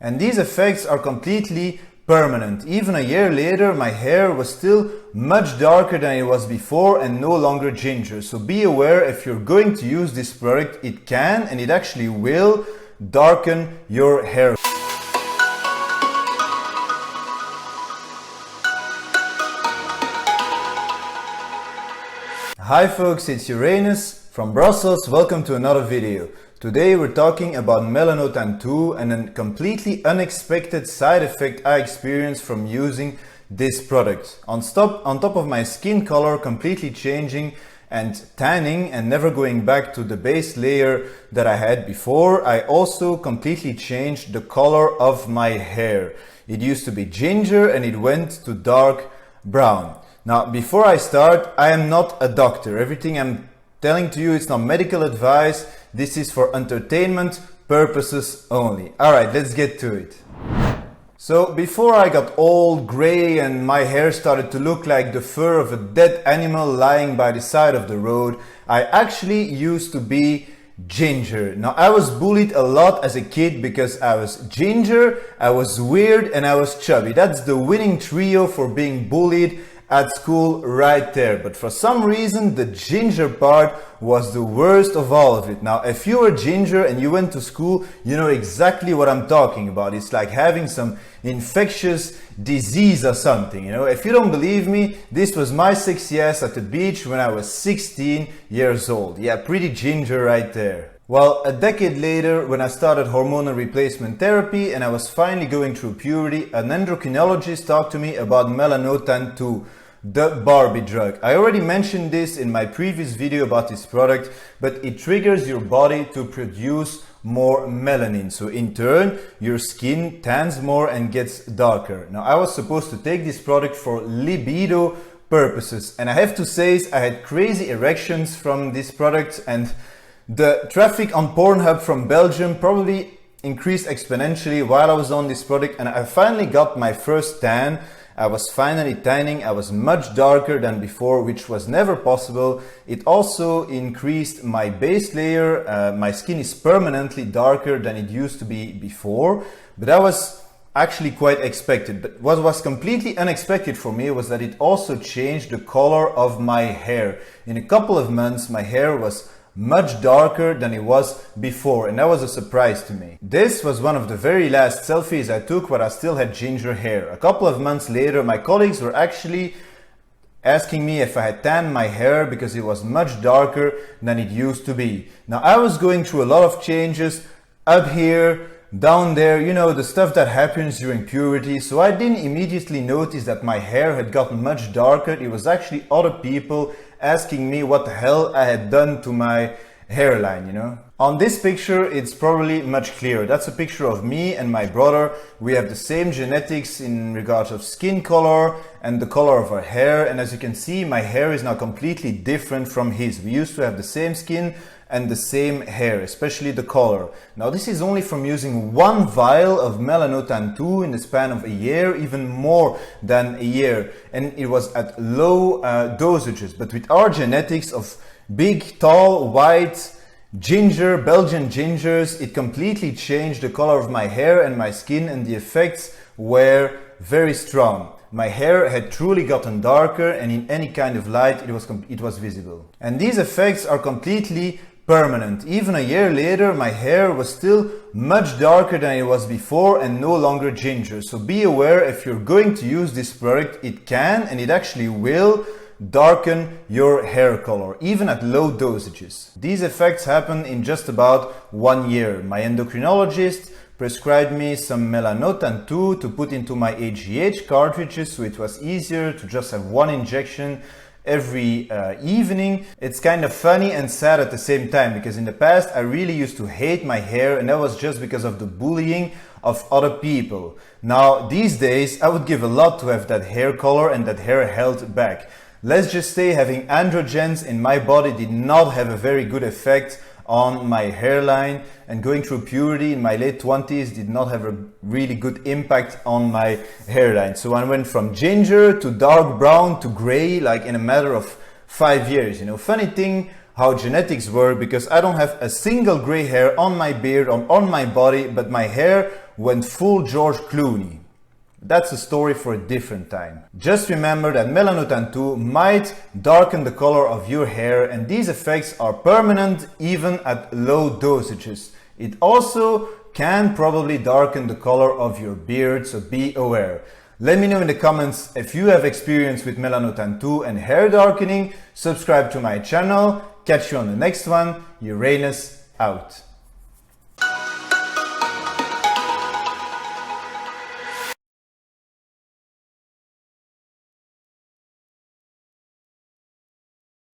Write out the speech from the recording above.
And these effects are completely permanent. Even a year later, my hair was still much darker than it was before and no longer ginger. So be aware, if you're going to use this product, it can and it actually will darken your hair. Hi folks, it's Uranus from Brussels. Welcome to another video. Today we're talking about melanotan 2 and a completely unexpected side effect I experienced from using this product. On top of my skin color completely changing and tanning and never going back to the base layer that I had before, I also completely changed the color of my hair. It used to be ginger and it went to dark brown. Now, before I start, I am not a doctor. Everything I'm telling to you is not medical advice. This is for entertainment purposes only. Alright, let's get to it. So, before I got old, grey and my hair started to look like the fur of a dead animal lying by the side of the road, I actually used to be ginger. Now, I was bullied a lot as a kid because I was ginger, I was weird and I was chubby. That's the winning trio for being bullied at school right there. But for some reason the ginger part was the worst of all of it. Now, if you were ginger and you went to school, you know exactly what I'm talking about. It's like having some infectious disease or something, you know. If you don't believe me, this was my 6 years at the beach when I was 16 years old. Yeah, pretty ginger right there. Well, a decade later, when I started hormonal replacement therapy and I was finally going through puberty, an endocrinologist talked to me about melanotan 2, the Barbie drug. I already mentioned this in my previous video about this product, but it triggers your body to produce more melanin. So in turn, your skin tans more and gets darker. Now, I was supposed to take this product for libido purposes, and I have to say I had crazy erections from this product, and the traffic on Pornhub from Belgium probably increased exponentially while I was on this product, and I finally got my first tan. I was finally tanning. I was much darker than before, which was never possible. It also increased my base layer. My skin is permanently darker than it used to be before, but that was actually quite expected. But what was completely unexpected for me was that it also changed the color of my hair. In a couple of months, my hair was much darker than it was before, and that was a surprise to me. This was one of the very last selfies I took where I still had ginger hair. A couple of months later, my colleagues were actually asking me if I had tanned my hair because it was much darker than it used to be. Now, I was going through a lot of changes up here, down there, you know, the stuff that happens during puberty. So I didn't immediately notice that my hair had gotten much darker. It was actually other people asking me what the hell I had done to my hairline, you know. On this picture, it's probably much clearer. That's a picture of me and my brother. We have the same genetics in regards of skin color and the color of our hair. And as you can see, my hair is now completely different from his. We used to have the same skin and the same hair, especially the color. Now, this is only from using one vial of melanotan 2 in the span of a year, even more than a year. And it was at low dosages. But with our genetics of big, tall, white, ginger, Belgian gingers, it completely changed the color of my hair and my skin, and the effects were very strong. My hair had truly gotten darker, and in any kind of light it was visible. And these effects are completely permanent. Even a year later, my hair was still much darker than it was before and no longer ginger. So be aware, if you're going to use this product, it can and it actually will darken your hair color, even at low dosages. These effects happen in just about 1 year. My endocrinologist prescribed me some melanotan 2 to put into my HGH cartridges, so it was easier to just have one injection every evening. It's kind of funny and sad at the same time, because in the past I really used to hate my hair, and that was just because of the bullying of other people. Now, these days I would give a lot to have that hair color and that hair held back. Let's just say having androgens in my body did not have a very good effect on my hairline, and going through puberty in my late 20s did not have a really good impact on my hairline. So I went from ginger to dark brown to gray, like in a matter of 5 years. You know, funny thing, how genetics work, because I don't have a single gray hair on my beard or on my body, but my hair went full George Clooney. That's a story for a different time. Just remember that melanotan 2 might darken the color of your hair, and these effects are permanent even at low dosages. It also can probably darken the color of your beard, so be aware. Let me know in the comments if you have experience with melanotan 2 and hair darkening. Subscribe to my channel. Catch you on the next one. Uranus out.